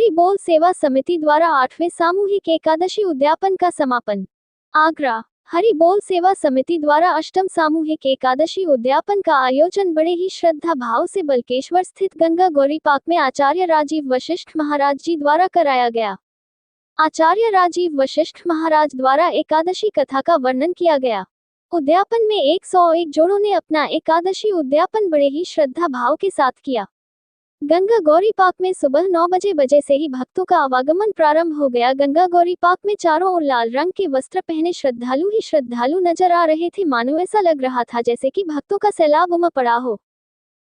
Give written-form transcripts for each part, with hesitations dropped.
हरि बोल सेवा समिति द्वारा 8वें सामूहिक एकादशी उद्यापन का समापन। आगरा। हरि बोल सेवा समिति द्वारा अष्टम सामूहिक एकादशी उद्यापन का आयोजन बड़े ही श्रद्धा भाव से बलकेश्वर स्थित गंगा गौरी पार्क में आचार्य राजीव वशिष्ठ महाराज जी द्वारा कराया गया। आचार्य राजीव वशिष्ठ महाराज द्वारा एकादशी कथा का वर्णन किया गया। उद्यापन में 101 जोड़ों ने अपना एकादशी उद्यापन बड़े ही श्रद्धा भाव के साथ किया। गंगा गौरी पार्क में सुबह 9 बजे से ही भक्तों का आवागमन प्रारंभ हो गया। गंगा गौरी पार्क में चारों ओर लाल रंग के वस्त्र पहने श्रद्धालु नजर आ रहे थे। मानो ऐसा लग रहा था जैसे कि भक्तों का सैलाब उमड़ पड़ा हो।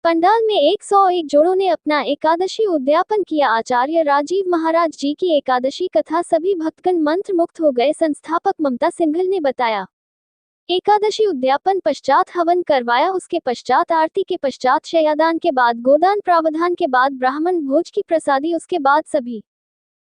पंडाल में 101 जोड़ों ने अपना एकादशी उद्यापन किया। आचार्य राजीव महाराज जी की एकादशी कथा सभी भक्तगण मंत्र मुग्ध हो गए। संस्थापक ममता सिंघल ने बताया, एकादशी उद्यापन पश्चात हवन करवाया, उसके पश्चात आरती के पश्चात शय्यादान के बाद गोदान, प्रावधान के बाद ब्राह्मण भोज की प्रसादी, उसके बाद सभी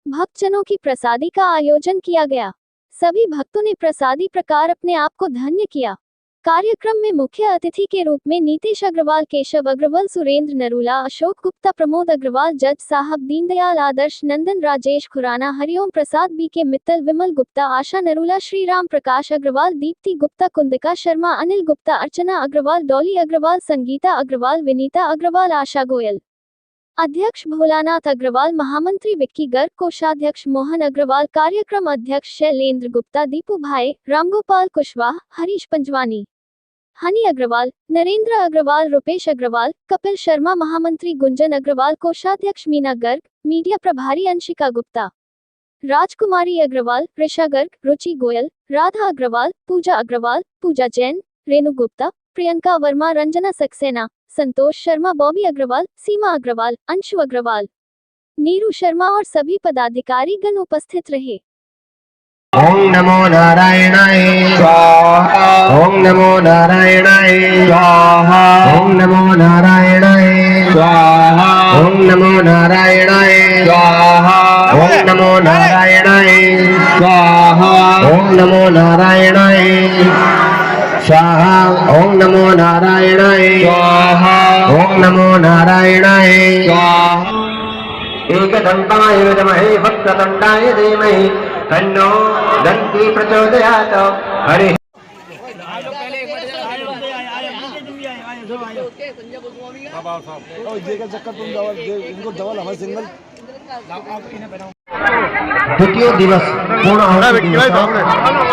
भक्तजनों की प्रसादी का आयोजन किया गया। सभी भक्तों ने प्रसादी प्रकार अपने आप को धन्य किया। कार्यक्रम में मुख्य अतिथि के रूप में नीतीश अग्रवाल, केशव अग्रवाल, सुरेंद्र नरूला, अशोक गुप्ता, प्रमोद अग्रवाल, जज साहब, दीनदयाल आदर्श, नंदन, राजेश खुराना, हरिओम प्रसाद, बीके मित्तल, विमल गुप्ता, आशा नरूला, श्रीराम प्रकाश अग्रवाल, दीप्ति गुप्ता, कुंदिका शर्मा, अनिल गुप्ता, अर्चना अग्रवाल, डॉली अग्रवाल, संगीता अग्रवाल, विनीता अग्रवाल, आशा गोयल, अध्यक्ष भोलानाथ अग्रवाल, महामंत्री विक्की गर्ग, कोषाध्यक्ष मोहन अग्रवाल, कार्यक्रम अध्यक्ष शैलेंद्र गुप्ता, दीपू भाई, रामगोपाल कुशवाहा, हरीश पंजवानी, हनी अग्रवाल, नरेंद्र अग्रवाल, रुपेश अग्रवाल, कपिल शर्मा, महामंत्री गुंजन अग्रवाल, कोषाध्यक्ष मीना गर्ग, मीडिया प्रभारी अंशिका गुप्ता, राजकुमारी अग्रवाल, ऋषा गर्ग, रुचि गोयल, राधा अग्रवाल, पूजा जैन, रेणु गुप्ता, प्रियंका वर्मा, रंजना सक्सेना, संतोष शर्मा, बॉबी अग्रवाल, सीमा अग्रवाल, अंशु अग्रवाल, नीरू शर्मा और सभी पदाधिकारी गण उपस्थित रहे। ओम नमो नारायणाय स्वाहा। ओम नमो नारायणाय स्वाहा। ओम नमो नारायणाय स्वाहा। ओम नमो नारायणाय स्वाहा। ओम नमो नारायणाय स्वाहा। ओम नमो नारायणाय स्वाहा। ओम नमो नारायणाय स्वाहा। ओम नमो नारायणाय स्वाहा। एकदन्ताय विद्महे वक्रतुण्डाय धीमहि तन्नो दन्ती प्रचोदयात्। हरि द्वितीय दिवस पूर्ण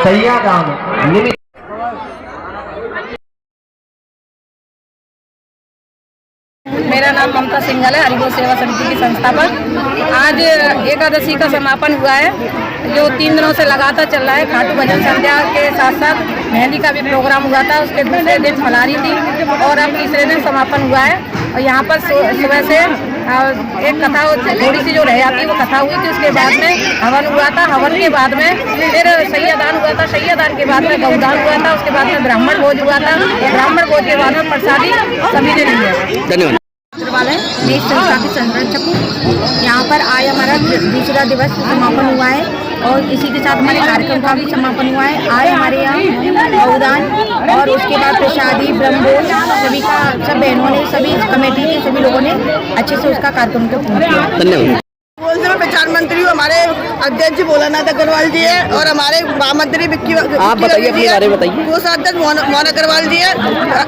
शय्यादान निमित्त। मेरा नाम ममता सिंघल है, हरि बोल सेवा समिति की संस्थापक। आज एकादशी का समापन हुआ है, जो 3 दिनों से लगातार चल रहा है। खाटू भजन संध्या के साथ साथ मेहंदी का भी प्रोग्राम हुआ था। उसके दूसरे दिन फलारी थी और अब तीसरे दिन समापन हुआ है। और यहाँ पर सुबह से एक कथा थोड़ी सी जो रह जाती है वो कथा हुई थी। उसके बाद में हवन हुआ था। हवन के बाद में फिर शय्यादान हुआ था। शय्यादान के बाद में गौदान हुआ था। उसके बाद में ब्राह्मण भोज हुआ था। ब्राह्मण भोज के बाद में प्रसादी सभी ने ली है। धन्यवाद। मेरी संस्था की संरक्षक। यहाँ पर आज हमारा दूसरा दिवस समापन हुआ है और इसी के साथ हमारे कार्यक्रम का भी समापन हुआ है। आज हमारे यहाँ गौदान और उसके बाद प्रसादी, ब्रह्मभोज सभी का सब बहनों ने, सभी कमेटी के सभी लोगों ने अच्छे से उसका कार्यक्रम को पूरा किया। धन्यवाद। प्रचार मंत्री हमारे अध्यक्ष भोलानाथ अग्रवाल जी है और हमारे महामंत्री विक्की, आप बताइए अपने बारे में बताइए। कोषाध्यक्ष मोहन अग्रवाल जी है।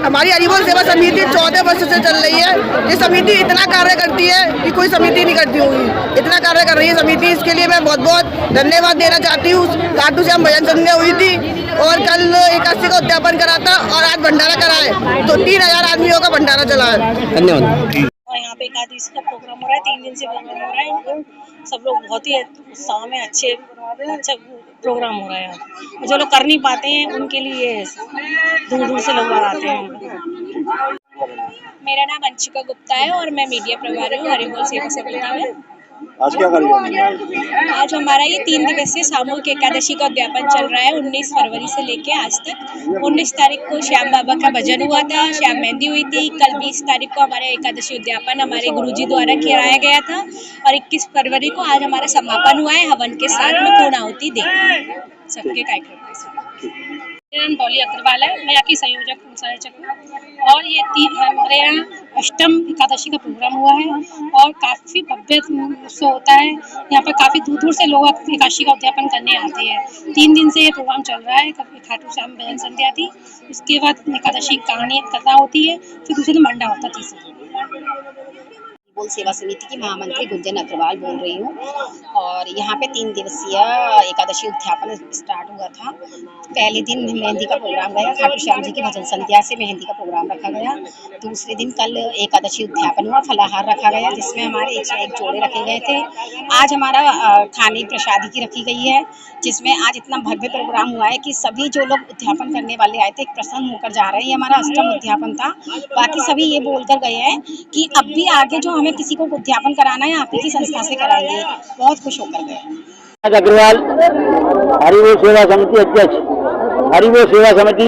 हमारी हरि बोल सेवा समिति 14 वर्ष से चल रही है। ये समिति इतना कार्य करती है कि कोई समिति नहीं करती होगी, इतना कार्य कर रही है समिति। इसके लिए मैं बहुत बहुत धन्यवाद देना चाहती हूँ। खाटू श्याम भजन संध्या हुई थी और कल एकादशी का उद्यापन करा था और आज भंडारा करा है, तो 3000 आदमियों का भंडारा चला है। धन्यवाद। और यहाँ पे एकादशी का प्रोग्राम हो रहा है, 3 दिन से प्रोग्राम हो रहा है। सब लोग बहुत ही उत्साह में अच्छा प्रोग्राम हो रहा है यहाँ। जो लोग कर नहीं पाते हैं उनके लिए दूर दूर से लोग आते हैं। मेरा नाम अंशिका गुप्ता है और मैं मीडिया प्रभारी हूँ हरि बोल सेवा समिति में। आज क्या कार्यक्रम? आज हमारा ये 3 दिवसीय सामूहिक एकादशी का उद्यापन चल रहा है। 19 फरवरी से लेके आज तक। 19 तारीख को श्याम बाबा का भजन हुआ था, श्याम मेहंदी हुई थी। कल 20 तारीख को हमारे एकादशी उद्यापन हमारे गुरुजी द्वारा कराया गया था और 21 फरवरी को आज हमारा समापन हुआ है हवन के साथ में पूर्णाहुति दे सबके कार्यक्रम के साथ। मेरा नाम डॉली अग्रवाल है, मैं यहाँ की संयोजक हूँ और ये हमारे यहाँ अष्टम एकादशी का प्रोग्राम हुआ है और काफ़ी भव्य से होता है। यहाँ पर काफ़ी दूर दूर से लोग एकादशी का उद्यापन करने आते हैं। 3 दिन से ये प्रोग्राम चल रहा है। कभी खाटू श्याम भजन संध्या थी, उसके बाद एकादशी कहानी कथा होती है, फिर दूसरे दिन मंडा होता है। तीसरे बोल सेवा समिति की महामंत्री गुंजन अग्रवाल बोल रही हूँ और यहाँ पे 3 दिवसीय एकादशी उद्यापन स्टार्ट हुआ था। पहले दिन मेहंदी का प्रोग्राम गया, खाटू श्याम जी की भजन संध्या से मेहंदी का प्रोग्राम रखा गया। दूसरे दिन कल एकादशी उद्यापन हुआ, फलाहार रखा गया जिसमें हमारे 101 जोड़े रखे गए थे। आज हमारा खाने प्रसादी की रखी गई है, जिसमें आज इतना भव्य प्रोग्राम हुआ है कि सभी जो लोग उद्यापन करने वाले आए थे प्रसन्न होकर जा रहे हैं। ये हमारा अष्टम उद्यापन था। बाकी सभी ये बोलकर गए हैं कि अब भी आगे जो हमें किसी को उद्यापन कराना है आप ही की संस्था से कराएंगे। बहुत खुश होकर गए। अग्रवाल, हरिबोल सेवा समिति अध्यक्ष। हरिबोल सेवा समिति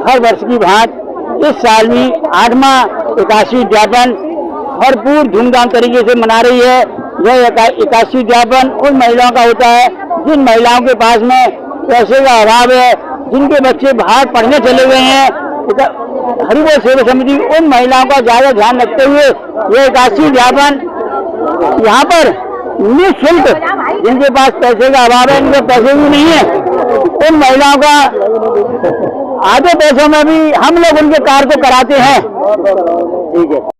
हर वर्ष की भांति इस साल भी 8वां एकादशी उद्यापन भरपूर धूमधाम तरीके से मना रही है। यह एकादशी उद्यापन उन महिलाओं का होता है जिन महिलाओं के पास में पैसे का अभाव है, जिनके बच्चे बाहर पढ़ने चले गए हैं। हरिबोल सेवा समिति उन महिलाओं का ज्यादा ध्यान रखते हुए यह एकादशी उद्यापन यहाँ पर निःशुल्क, जिनके पास पैसे का अभाव है, इनके पैसे भी नहीं है, उन महिलाओं का आधे पैसों में भी हम लोग उनके कार्य को कराते हैं। ठीक है।